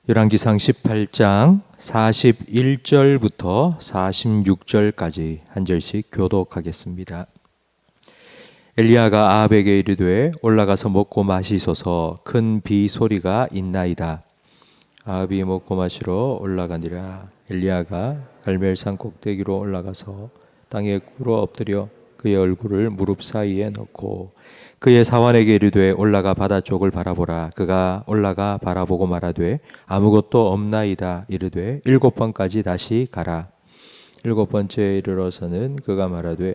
열왕기상 18장 41절부터 46절까지 한 절씩 교독하겠습니다. 엘리야가 아합에게 이르되 올라가서 먹고 마시소서, 큰 비 소리가 있나이다. 아합이 먹고 마시러 올라가니라. 엘리야가 갈멜산 꼭대기로 올라가서 땅에 꿇어 엎드려 그의 얼굴을 무릎 사이에 넣고 그의 사환에게 이르되 올라가 바다 쪽을 바라보라. 그가 올라가 바라보고 말하되 아무것도 없나이다. 이르되 7번까지 다시 가라. 7번째에 이르러서는 그가 말하되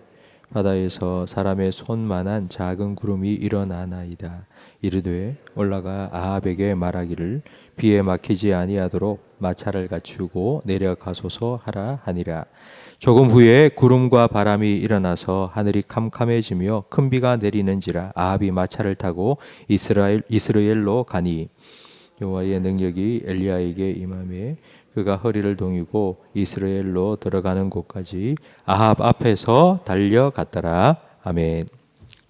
바다에서 사람의 손만한 작은 구름이 일어나나이다. 이르되 올라가 아합에게 말하기를 비에 막히지 아니하도록 마차를 갖추고 내려가소서 하라 하니라. 조금 후에 구름과 바람이 일어나서 하늘이 캄캄해지며 큰 비가 내리는지라. 아합이 마차를 타고 이스라엘로 가니 여호와의 능력이 엘리야에게 임하매 그가 허리를 동이고 이스라엘로 들어가는 곳까지 아합 앞에서 달려갔더라. 아멘.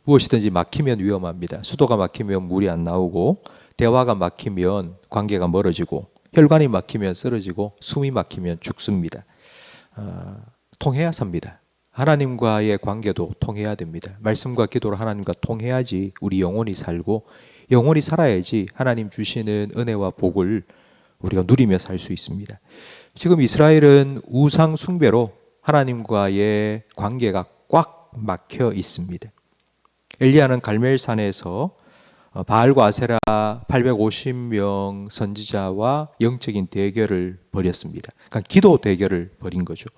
무엇이든지 막히면 위험합니다. 수도가 막히면 물이 안 나오고, 대화가 막히면 관계가 멀어지고, 혈관이 막히면 쓰러지고, 숨이 막히면 죽습니다. 통해야 삽니다. 하나님과의 관계도 통해야 됩니다. 말씀과 기도로 하나님과 통해야지 우리 영혼이 살고, 영혼이 살아야지 하나님 주시는 은혜와 복을 우리가 누리며 살 수 있습니다. 지금 이스라엘은 우상 숭배로 하나님과의 관계가 꽉 막혀 있습니다. 엘리야는 갈멜산에서 바알과 아세라 850명 선지자와 영적인 대결을 벌였습니다. 그러니까 기도 대결을 벌인 거죠.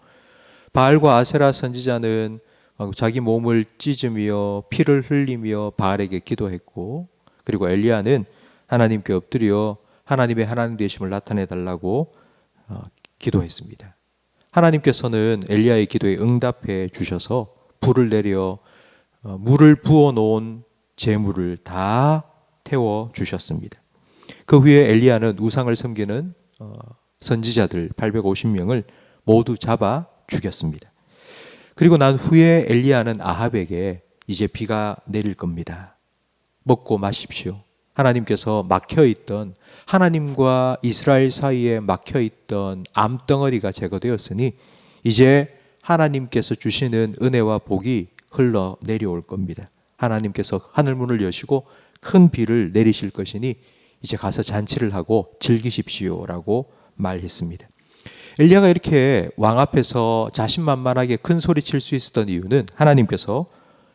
바알과 아세라 선지자는 자기 몸을 찢으며 피를 흘리며 바알에게 기도했고, 그리고 엘리야는 하나님께 엎드려 하나님의 하나님 되심을 나타내 달라고 기도했습니다. 하나님께서는 엘리야의 기도에 응답해 주셔서 불을 내려 물을 부어 놓은 재물을 다 태워 주셨습니다. 그 후에 엘리야는 우상을 섬기는 선지자들 850명을 모두 잡아 죽였습니다. 그리고 난 후에 엘리야는 아합에게 이제 비가 내릴 겁니다. 먹고 마십시오. 하나님께서 막혀있던, 하나님과 이스라엘 사이에 막혀있던 암덩어리가 제거되었으니 이제 하나님께서 주시는 은혜와 복이 흘러 내려올 겁니다. 하나님께서 하늘문을 여시고 큰 비를 내리실 것이니 이제 가서 잔치를 하고 즐기십시오 라고 말했습니다. 엘리야가 이렇게 왕 앞에서 자신만만하게 큰 소리 칠 수 있었던 이유는 하나님께서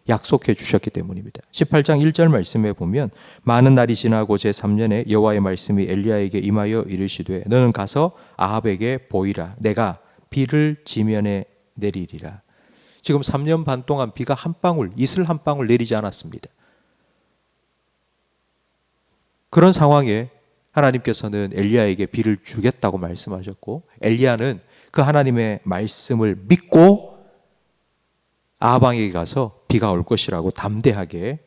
약속해 주셨기 때문입니다. 18장 1절 말씀에 보면 많은 날이 지나고 제3년에 여호와의 말씀이 엘리야에게 임하여 이르시되 너는 가서 아합에게 보이라. 내가 비를 지면에 내리리라. 지금 3년 반 동안 비가 한 방울, 이슬 한 방울 내리지 않았습니다. 그런 상황에 하나님께서는 엘리야에게 비를 주겠다고 말씀하셨고, 엘리야는 그 하나님의 말씀을 믿고 아합 왕에게 가서 비가 올 것이라고 담대하게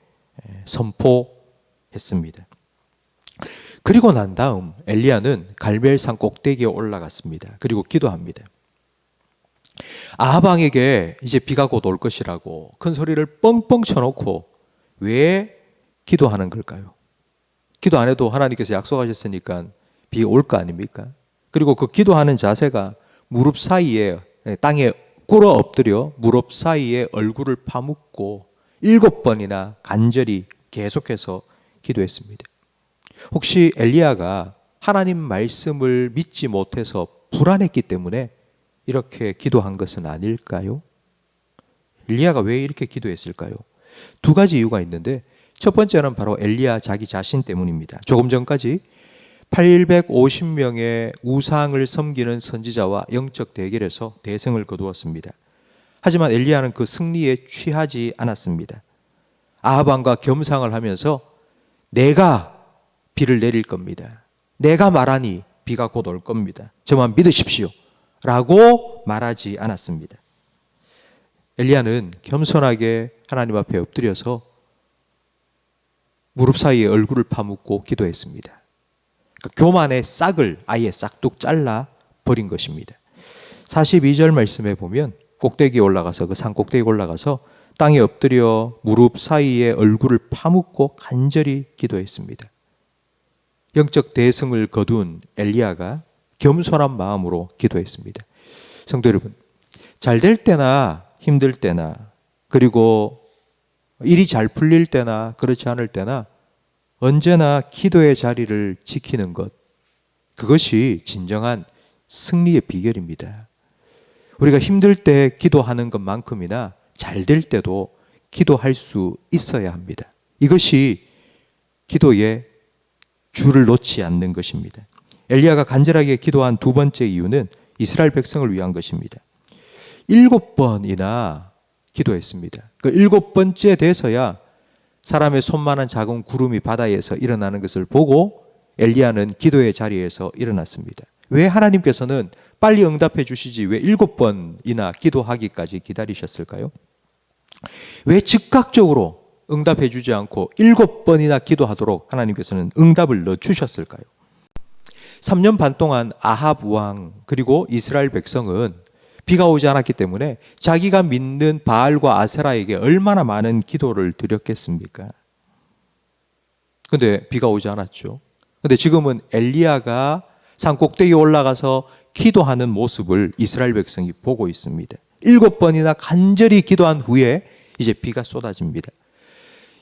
선포했습니다. 그리고 난 다음 엘리야는 갈멜산 꼭대기에 올라갔습니다. 그리고 기도합니다. 아합 왕에게 이제 비가 곧 올 것이라고 큰 소리를 뻥뻥 쳐놓고 왜 기도하는 걸까요? 기도 안 해도 하나님께서 약속하셨으니까 비 올 거 아닙니까? 그리고 그 기도하는 자세가 무릎 사이에 땅에 꿇어 엎드려 무릎 사이에 얼굴을 파묻고 7번이나 간절히 계속해서 기도했습니다. 혹시 엘리야가 하나님 말씀을 믿지 못해서 불안했기 때문에 이렇게 기도한 것은 아닐까요? 엘리야가 왜 이렇게 기도했을까요? 두 가지 이유가 있는데, 첫 번째는 바로 엘리야 자기 자신 때문입니다. 조금 전까지 850명의 우상을 섬기는 선지자와 영적 대결에서 대승을 거두었습니다. 하지만 엘리야는 그 승리에 취하지 않았습니다. 아합 왕과 겸상을 하면서 내가 비를 내릴 겁니다. 내가 말하니 비가 곧 올 겁니다. 저만 믿으십시오 라고 말하지 않았습니다. 엘리야는 겸손하게 하나님 앞에 엎드려서 무릎 사이에 얼굴을 파묻고 기도했습니다. 교만의 싹을 아예 싹둑 잘라 버린 것입니다. 42절 말씀에 보면 꼭대기에 올라가서, 그 산 꼭대기에 올라가서 땅에 엎드려 무릎 사이에 얼굴을 파묻고 간절히 기도했습니다. 영적 대승을 거둔 엘리야가 겸손한 마음으로 기도했습니다. 성도 여러분, 잘 될 때나 힘들 때나, 그리고 일이 잘 풀릴 때나 그렇지 않을 때나 언제나 기도의 자리를 지키는 것, 그것이 진정한 승리의 비결입니다. 우리가 힘들 때 기도하는 것만큼이나 잘 될 때도 기도할 수 있어야 합니다. 이것이 기도의 줄을 놓지 않는 것입니다. 엘리야가 간절하게 기도한 두 번째 이유는 이스라엘 백성을 위한 것입니다. 7번이나 기도했습니다. 그 7번째 돼서야 사람의 손만한 작은 구름이 바다에서 일어나는 것을 보고 엘리야는 기도의 자리에서 일어났습니다. 왜 하나님께서는 빨리 응답해 주시지 왜 7번이나 기도하기까지 기다리셨을까요? 왜 즉각적으로 응답해 주지 않고 7번이나 기도하도록 하나님께서는 응답을 넣어주셨을까요? 3년 반 동안 아합 왕 그리고 이스라엘 백성은 비가 오지 않았기 때문에 자기가 믿는 바알과 아세라에게 얼마나 많은 기도를 드렸겠습니까? 근데 비가 오지 않았죠. 근데 지금은 엘리야가 산 꼭대기에 올라가서 기도하는 모습을 이스라엘 백성이 보고 있습니다. 7번이나 간절히 기도한 후에 이제 비가 쏟아집니다.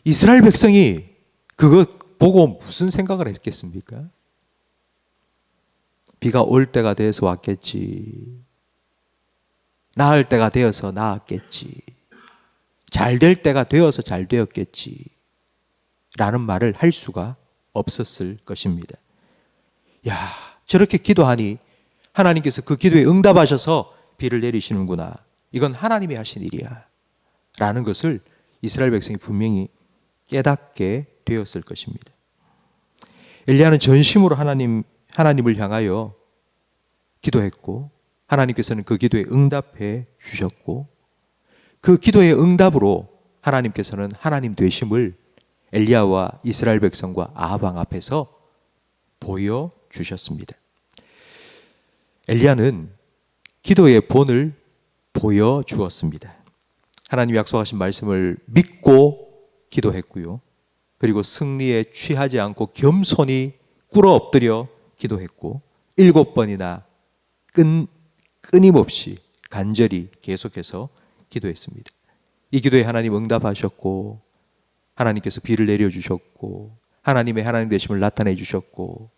이스라엘 백성이 그거 보고 무슨 생각을 했겠습니까? 비가 올 때가 돼서 왔겠지. 나을 때가 되어서 나았겠지. 잘 될 때가 되어서 잘 되었겠지. 라는 말을 할 수가 없었을 것입니다. 야, 저렇게 기도하니 하나님께서 그 기도에 응답하셔서 비를 내리시는구나. 이건 하나님이 하신 일이야. 라는 것을 이스라엘 백성이 분명히 깨닫게 되었을 것입니다. 엘리야는 전심으로 하나님을 향하여 기도했고 하나님께서는 그 기도에 응답해 주셨고 그 기도의 응답으로 하나님께서는 하나님 되심을 엘리야와 이스라엘 백성과 아합 왕 앞에서 보여주셨습니다. 엘리야는 기도의 본을 보여주었습니다. 하나님이 약속하신 말씀을 믿고 기도했고요. 그리고 승리에 취하지 않고 겸손히 꿇어 엎드려 기도했고 7번이나 끊임없이 간절히 계속해서 기도했습니다. 이 기도에 하나님 응답하셨고 하나님께서 비를 내려주셨고 하나님의 하나님 되심을 나타내 주셨고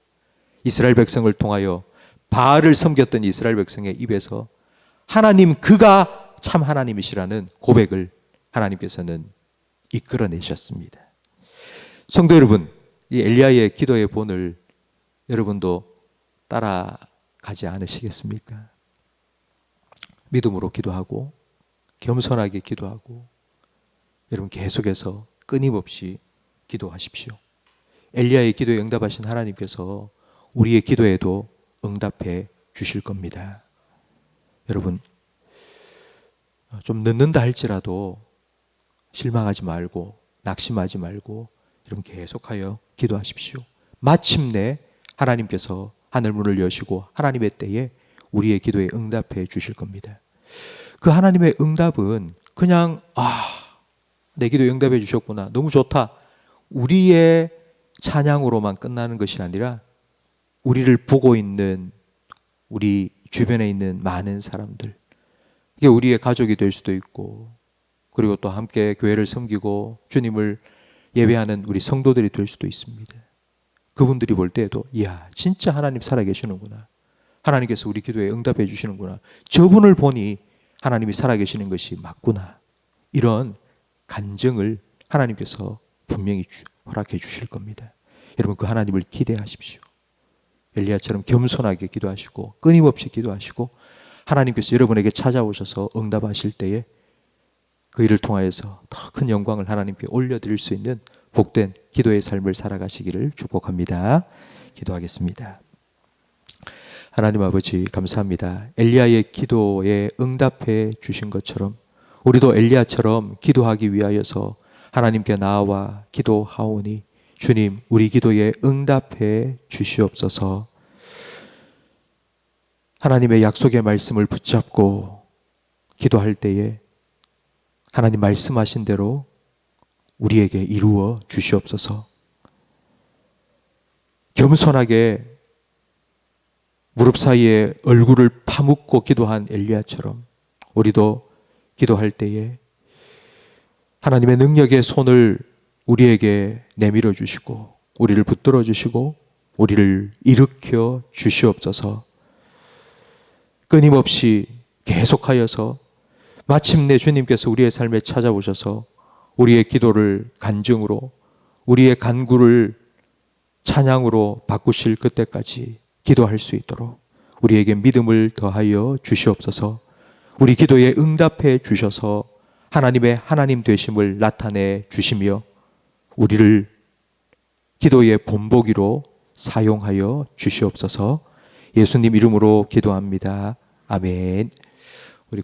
이스라엘 백성을 통하여 바알을 섬겼던 이스라엘 백성의 입에서 하나님 그가 참 하나님이시라는 고백을 하나님께서는 이끌어내셨습니다. 성도 여러분, 이 엘리야의 기도의 본을 여러분도 따라가지 않으시겠습니까? 믿음으로 기도하고 겸손하게 기도하고 여러분 계속해서 끊임없이 기도하십시오. 엘리야의 기도에 응답하신 하나님께서 우리의 기도에도 응답해 주실 겁니다. 여러분 좀 늦는다 할지라도 실망하지 말고 낙심하지 말고 여러분 계속하여 기도하십시오. 마침내 하나님께서 하늘문을 여시고 하나님의 때에 우리의 기도에 응답해 주실 겁니다. 그 하나님의 응답은 그냥 내 기도에 응답해 주셨구나, 너무 좋다, 우리의 찬양으로만 끝나는 것이 아니라 우리를 보고 있는 우리 주변에 있는 많은 사람들, 이게 우리의 가족이 될 수도 있고 그리고 또 함께 교회를 섬기고 주님을 예배하는 우리 성도들이 될 수도 있습니다. 그분들이 볼 때에도 이야 진짜 하나님 살아계시는구나, 하나님께서 우리 기도에 응답해 주시는구나, 저분을 보니 하나님이 살아계시는 것이 맞구나, 이런 간증을 하나님께서 분명히 허락해 주실 겁니다. 여러분 그 하나님을 기대하십시오. 엘리야처럼 겸손하게 기도하시고 끊임없이 기도하시고 하나님께서 여러분에게 찾아오셔서 응답하실 때에 그 일을 통하여서 더 큰 영광을 하나님께 올려드릴 수 있는 복된 기도의 삶을 살아가시기를 축복합니다. 기도하겠습니다. 하나님 아버지 감사합니다. 엘리야의 기도에 응답해 주신 것처럼 우리도 엘리야처럼 기도하기 위하여서 하나님께 나아와 기도하오니 주님 우리 기도에 응답해 주시옵소서. 하나님의 약속의 말씀을 붙잡고 기도할 때에 하나님 말씀하신 대로 우리에게 이루어 주시옵소서. 겸손하게 무릎 사이에 얼굴을 파묻고 기도한 엘리야처럼 우리도 기도할 때에 하나님의 능력의 손을 우리에게 내밀어 주시고 우리를 붙들어 주시고 우리를 일으켜 주시옵소서. 끊임없이 계속하여서 마침내 주님께서 우리의 삶에 찾아오셔서 우리의 기도를 간증으로, 우리의 간구를 찬양으로 바꾸실 그때까지 기도할 수 있도록 우리에게 믿음을 더하여 주시옵소서. 우리 기도에 응답해 주셔서 하나님의 하나님 되심을 나타내 주시며 우리를 기도의 본보기로 사용하여 주시옵소서. 예수님 이름으로 기도합니다. 아멘. 우리